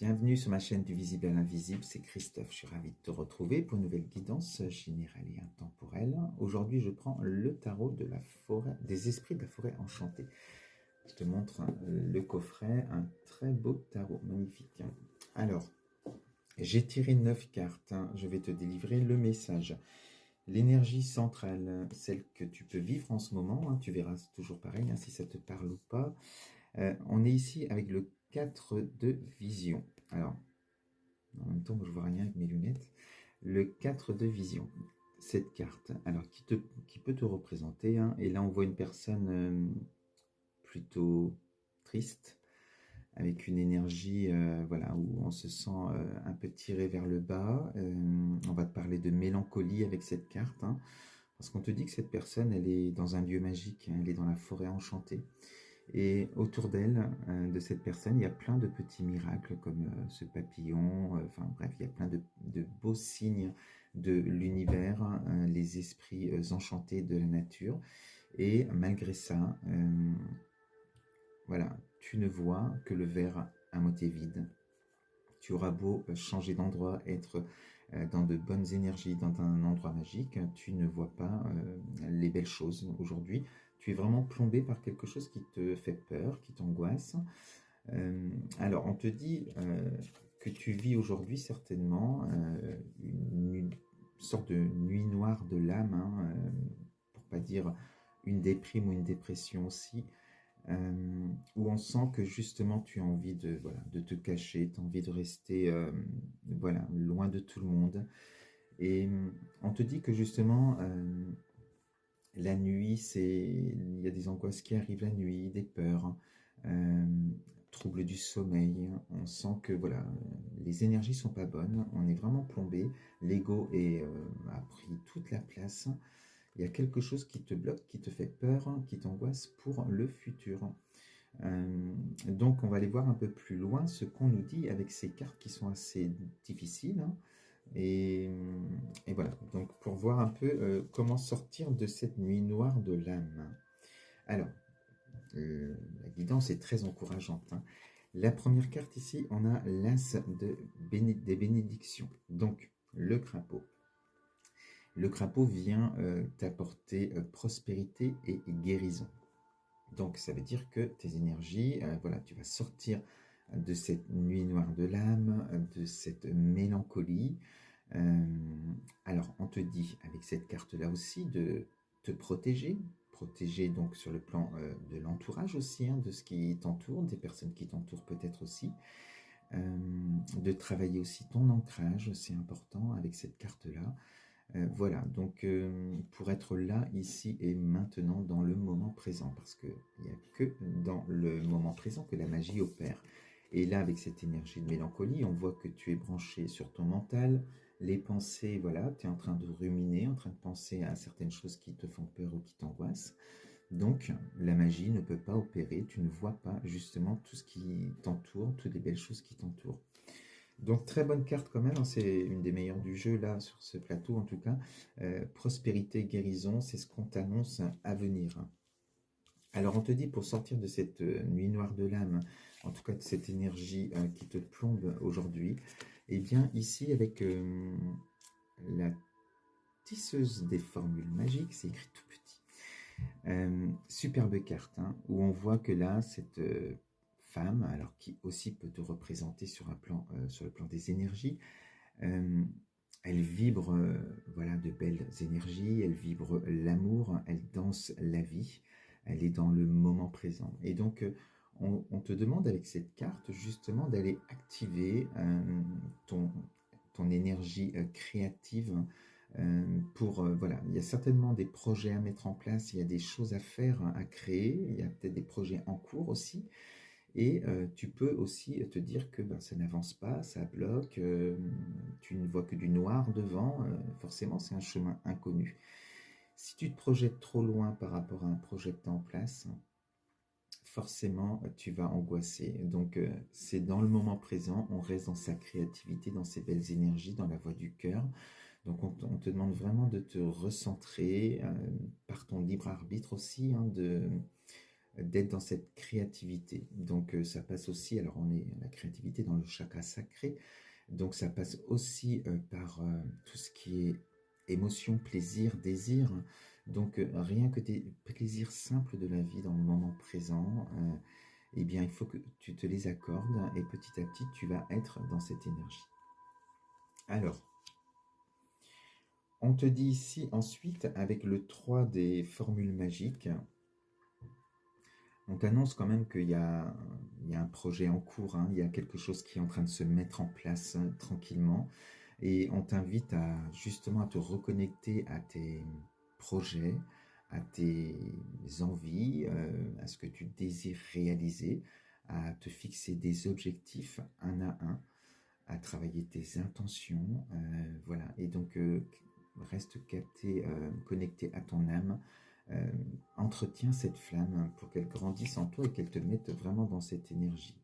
Bienvenue sur ma chaîne du visible à l'invisible, c'est Christophe, je suis ravi de te retrouver pour une nouvelle guidance générale et intemporelle. Aujourd'hui je prends le tarot de la forêt, des esprits de la forêt enchantée. Je te montre le coffret, un très beau tarot, magnifique. Alors, j'ai tiré 9 cartes, je vais te délivrer le message. L'énergie centrale, celle que tu peux vivre en ce moment, tu verras, c'est toujours pareil, si ça te parle ou pas. On est ici avec le 4 de vision. Alors, en même temps, je vois rien avec mes lunettes. Le 4 de vision. Cette carte, alors qui peut te représenter. Et là, on voit une personne plutôt triste, avec une énergie voilà, où on se sent un peu tiré vers le bas. On va te parler de mélancolie avec cette carte. Parce qu'on te dit que cette personne, elle est dans un lieu magique, elle est dans la forêt enchantée. Et autour d'elle, de cette personne, il y a plein de petits miracles comme ce papillon, enfin bref, il y a plein de beaux signes de l'univers, les esprits enchantés de la nature. Et malgré ça, voilà, tu ne vois que le verre à moitié vide. Tu auras beau changer d'endroit, être dans de bonnes énergies, dans un endroit magique, tu ne vois pas les belles choses aujourd'hui. Tu es vraiment plombé par quelque chose qui te fait peur, qui t'angoisse. Alors, on te dit que tu vis aujourd'hui certainement une sorte de nuit noire de l'âme, pour pas dire une déprime ou une dépression aussi, où on sent que justement tu as envie de, voilà, de te cacher, tu as envie de rester voilà, loin de tout le monde. Et on te dit que justement, la nuit, il y a des angoisses qui arrivent la nuit, des peurs, euh, troubles du sommeil. On sent que voilà, les énergies sont pas bonnes, on est vraiment plombé, l'ego a pris toute la place. Il y a quelque chose qui te bloque, qui te fait peur, qui t'angoisse pour le futur. Donc on va aller voir un peu plus loin ce qu'on nous dit avec ces cartes qui sont assez difficiles. Et, et voilà, donc pour voir un peu comment sortir de cette nuit noire de l'âme. Alors, la guidance est très encourageante. La première carte ici, on a l'as des bénédictions. Donc, le crapaud. Le crapaud vient t'apporter prospérité et guérison. Donc, ça veut dire que tes énergies, voilà, tu vas sortir de cette nuit noire de l'âme, de cette mélancolie. Alors, on te dit avec cette carte-là aussi de te protéger donc sur le plan de l'entourage aussi, de ce qui t'entoure, des personnes qui t'entourent peut-être aussi, de travailler aussi ton ancrage, c'est important avec cette carte-là. Voilà, donc pour être là, ici et maintenant, dans le moment présent, parce qu'il n'y a que dans le moment présent que la magie opère. Et là, avec cette énergie de mélancolie, on voit que tu es branché sur ton mental, les pensées, voilà, tu es en train de ruminer, en train de penser à certaines choses qui te font peur ou qui t'angoissent. Donc, la magie ne peut pas opérer, tu ne vois pas justement tout ce qui t'entoure, toutes les belles choses qui t'entourent. Donc très bonne carte quand même, c'est une des meilleures du jeu là sur ce plateau en tout cas. Prospérité, guérison, c'est ce qu'on t'annonce à venir. Alors on te dit pour sortir de cette nuit noire de l'âme, en tout cas de cette énergie qui te plombe aujourd'hui, eh bien ici avec la tisseuse des formules magiques, c'est écrit tout petit. Superbe carte, où on voit que là, cette femme, alors qui aussi peut te représenter sur le plan des énergies, elle vibre voilà, de belles énergies, elle vibre l'amour, elle danse la vie, elle est dans le moment présent. Et donc, on te demande avec cette carte justement d'aller activer ton, ton énergie créative pour, voilà, il y a certainement des projets à mettre en place, il y a des choses à faire, à créer, il y a peut-être des projets en cours aussi. Et tu peux aussi te dire que ça n'avance pas, ça bloque, tu ne vois que du noir devant, forcément c'est un chemin inconnu. Si tu te projettes trop loin par rapport à un projet que tu as en place, forcément tu vas angoisser. Donc c'est dans le moment présent, on reste dans sa créativité, dans ses belles énergies, dans la voie du cœur. Donc on te demande vraiment de te recentrer par ton libre arbitre aussi, d'être dans cette créativité. Donc ça passe aussi, alors on est la créativité dans le chakra sacré, donc ça passe aussi par tout ce qui est émotion, plaisir, désir. Donc rien que des plaisirs simples de la vie dans le moment présent, eh bien il faut que tu te les accordes et petit à petit tu vas être dans cette énergie. Alors, on te dit ici ensuite, avec le 3 des formules magiques, on t'annonce quand même qu'il y a un projet en cours, hein, il y a quelque chose qui est en train de se mettre en place tranquillement. Et on t'invite justement à te reconnecter à tes projets, à tes envies, à ce que tu désires réaliser, à te fixer des objectifs un à un, à travailler tes intentions. Voilà. Et donc, reste capté, connecté à ton âme. Euh, Entretiens cette flamme pour qu'elle grandisse en toi et qu'elle te mette vraiment dans cette énergie.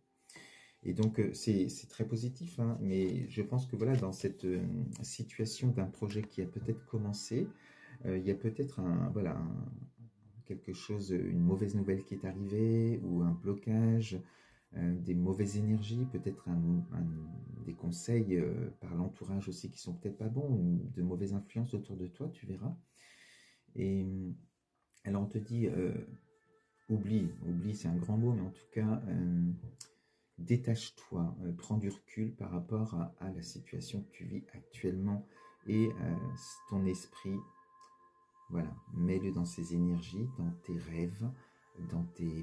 Et donc, c'est très positif, hein, mais je pense que voilà, dans cette situation d'un projet qui a peut-être commencé, il y a peut-être quelque chose, une mauvaise nouvelle qui est arrivée, ou un blocage, des mauvaises énergies, peut-être des conseils par l'entourage aussi qui sont peut-être pas bons, ou de mauvaises influences autour de toi, tu verras. Et alors on te dit, oublie c'est un grand mot, mais en tout cas, détache-toi, prends du recul par rapport à la situation que tu vis actuellement et ton esprit, voilà, mets-le dans ces énergies, dans tes rêves,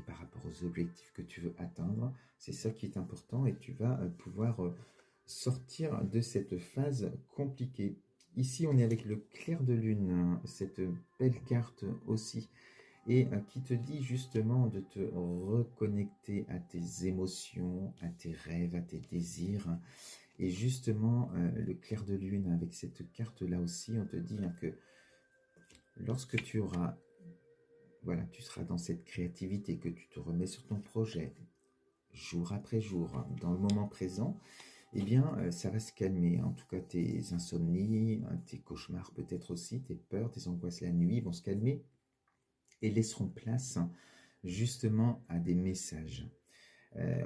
par rapport aux objectifs que tu veux atteindre. C'est ça qui est important et tu vas pouvoir sortir de cette phase compliquée. Ici, on est avec le clair de lune, hein, cette belle carte aussi, et qui te dit justement de te reconnecter à tes émotions, à tes rêves, à tes désirs. Et justement, le clair de lune, avec cette carte-là aussi, on te dit que lorsque voilà, tu seras dans cette créativité, que tu te remets sur ton projet, jour après jour, hein, dans le moment présent, eh bien, ça va se calmer. En tout cas, tes insomnies, tes cauchemars peut-être aussi, tes peurs, tes angoisses la nuit vont se calmer et laisseront place justement à des messages.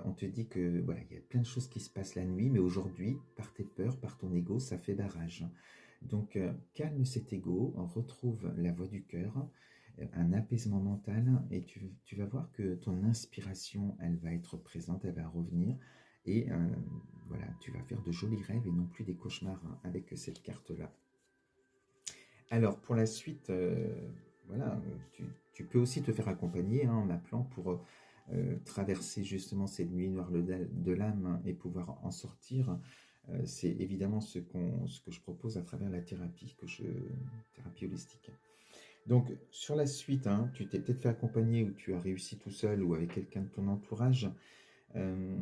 On te dit que voilà, il y a plein de choses qui se passent la nuit, mais aujourd'hui, par tes peurs, par ton ego, ça fait barrage. Donc, calme cet ego, retrouve la voix du cœur, un apaisement mental, et tu vas voir que ton inspiration, elle va être présente, elle va revenir, et voilà, tu vas faire de jolis rêves et non plus des cauchemars, hein, avec cette carte-là. Alors, pour la suite, voilà, tu peux aussi te faire accompagner, hein, en appelant pour traverser justement cette nuit noire de l'âme et pouvoir en sortir. C'est évidemment ce que je propose à travers la thérapie thérapie holistique. Donc, sur la suite, hein, tu t'es peut-être fait accompagner ou tu as réussi tout seul ou avec quelqu'un de ton entourage. Euh,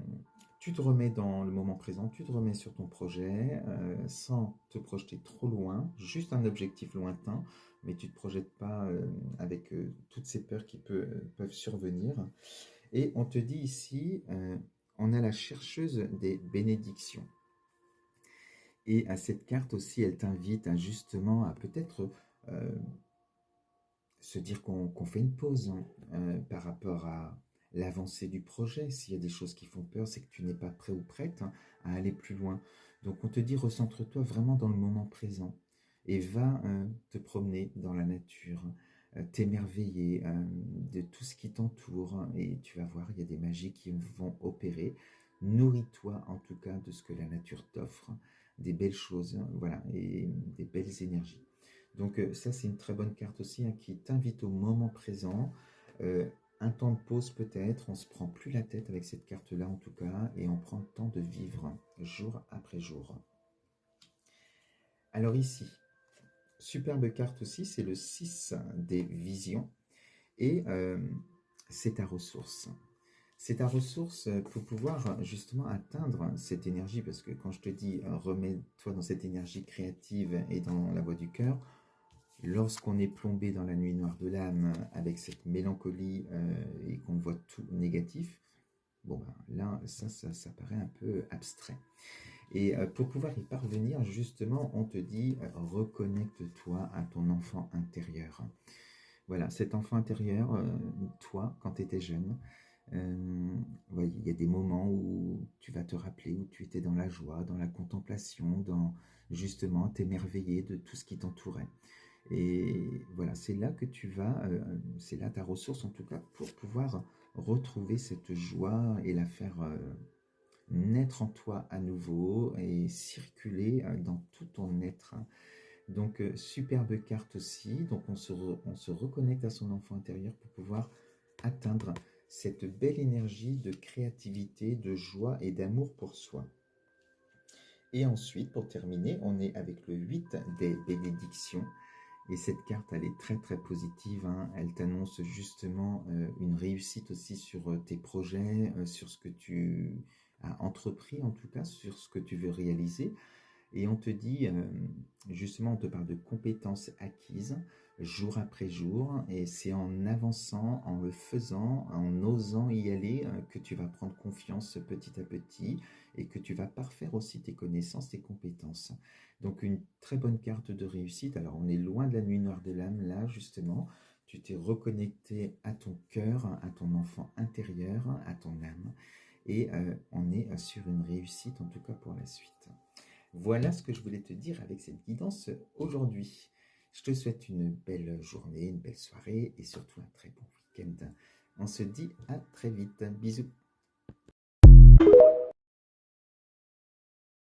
Tu te remets dans le moment présent, tu te remets sur ton projet sans te projeter trop loin, juste un objectif lointain, mais tu ne te projettes pas avec toutes ces peurs qui peuvent survenir. Et on te dit ici, on a la chercheuse des bénédictions. Et à cette carte aussi, elle t'invite justement à peut-être euh, se dire qu'on fait une pause, hein, par rapport à l'avancée du projet. S'il y a des choses qui font peur, c'est que tu n'es pas prêt ou prête, hein, à aller plus loin. Donc on te dit, recentre-toi vraiment dans le moment présent et va te promener dans la nature, t'émerveiller de tout ce qui t'entoure, hein, et tu vas voir, il y a des magies qui vont opérer. Nourris-toi en tout cas de ce que la nature t'offre, des belles choses, hein, voilà, et des belles énergies. Donc ça, c'est une très bonne carte aussi, hein, qui t'invite au moment présent. Euh, un temps de pause peut-être, on se prend plus la tête avec cette carte-là en tout cas, et on prend le temps de vivre jour après jour. Alors ici, superbe carte aussi, c'est le 6 des visions, et c'est ta ressource. C'est ta ressource pour pouvoir justement atteindre cette énergie, parce que quand je te dis remets-toi dans cette énergie créative et dans la voie du cœur, lorsqu'on est plombé dans la nuit noire de l'âme avec cette mélancolie et qu'on voit tout négatif, bon ben, là, ça paraît un peu abstrait. Et pour pouvoir y parvenir, justement, on te dit reconnecte-toi à ton enfant intérieur. Voilà, cet enfant intérieur, toi, quand tu étais jeune, ouais, il y a des moments où tu vas te rappeler où tu étais dans la joie, dans la contemplation, dans justement t'émerveiller de tout ce qui t'entourait. Et voilà, c'est là que tu vas, c'est là ta ressource en tout cas pour pouvoir retrouver cette joie et la faire naître en toi à nouveau et circuler dans tout ton être. Donc, superbe carte aussi. Donc, on se reconnecte à son enfant intérieur pour pouvoir atteindre cette belle énergie de créativité, de joie et d'amour pour soi. Et ensuite, pour terminer, on est avec le 8 des bénédictions. Et cette carte, elle est très très positive, hein. Elle t'annonce justement une réussite aussi sur tes projets, sur ce que tu as entrepris en tout cas, sur ce que tu veux réaliser. Et on te dit, justement, on te parle de compétences acquises jour après jour, et c'est en avançant, en le faisant, en osant y aller, que tu vas prendre confiance petit à petit, et que tu vas parfaire aussi tes connaissances, tes compétences. Donc une très bonne carte de réussite. Alors on est loin de la nuit noire de l'âme, là justement. Tu t'es reconnecté à ton cœur, à ton enfant intérieur, à ton âme, et on est sur une réussite, en tout cas pour la suite. Voilà ce que je voulais te dire avec cette guidance aujourd'hui. Je te souhaite une belle journée, une belle soirée et surtout un très bon week-end. On se dit à très vite. Bisous.